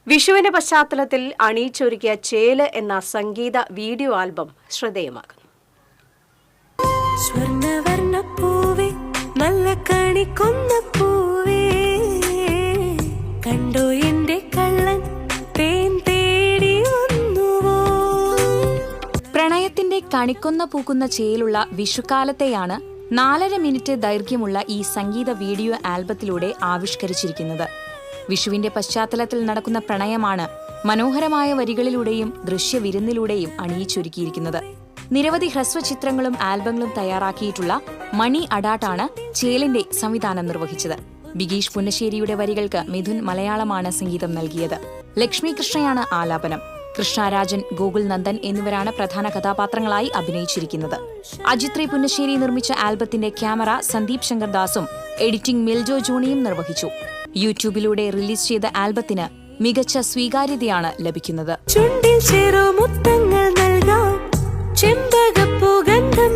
വിഷുവിന്റെ പശ്ചാത്തലത്തിൽ അണിയിച്ചൊരുക്കിയ ചേല് എന്ന സംഗീത video album ശ്രദ്ധേയമാകുന്നു. പ്രണയത്തിന്റെ കണിക്കൊന്ന പൂക്കുന്ന ചേലുള്ള വിഷുക്കാലത്തെയാണ് 4.5 മിനിറ്റ് ദൈർഘ്യമുള്ള ഈ സംഗീത വീഡിയോ ആൽബത്തിലൂടെ ആവിഷ്കരിച്ചിരിക്കുന്നത്. വിഷുവിന്റെ പശ്ചാത്തലത്തിൽ നടക്കുന്ന പ്രണയമാണ് മനോഹരമായ വരികളിലൂടെയും ദൃശ്യവിരുന്നിലൂടെയും അണിയിച്ചൊരുക്കിയിരിക്കുന്നത്. നിരവധി ഹ്രസ്വചിത്രങ്ങളും ആൽബങ്ങളും തയ്യാറാക്കിയിട്ടുള്ള മണി അഡാട്ടാണ് ചേലിന്റെ സംവിധാനം നിർവഹിച്ചത്. ബിഗീഷ് പുന്നശ്ശേരിയുടെ വരികൾക്ക് മിഥുൻ മലയാളമാണ് സംഗീതം നൽകിയത്. ലക്ഷ്മി കൃഷ്ണയാണ് ആലാപനം. കൃഷ്ണരാജൻ, ഗോകുൽ നന്ദൻ എന്നിവരാണ് പ്രധാന കഥാപാത്രങ്ങളായി അഭിനയിച്ചിരിക്കുന്നത്. അജിത്രി പുന്നശ്ശേരി നിർമ്മിച്ച ആൽബത്തിന്റെ ക്യാമറ സന്ദീപ് ശങ്കർദാസും എഡിറ്റിംഗ് മിൽജോ ജോണിയും നിർവഹിച്ചു. യൂട്യൂബിലൂടെ റിലീസ് ചെയ്ത ആൽബത്തിന് മികച്ച സ്വീകാര്യതയാണ് ലഭിക്കുന്നത്. ചുണ്ടിൽ ചെറുമുത്തങ്ങൾ നൽകാം, ചെമ്പകപ്പൂ ഗന്ധം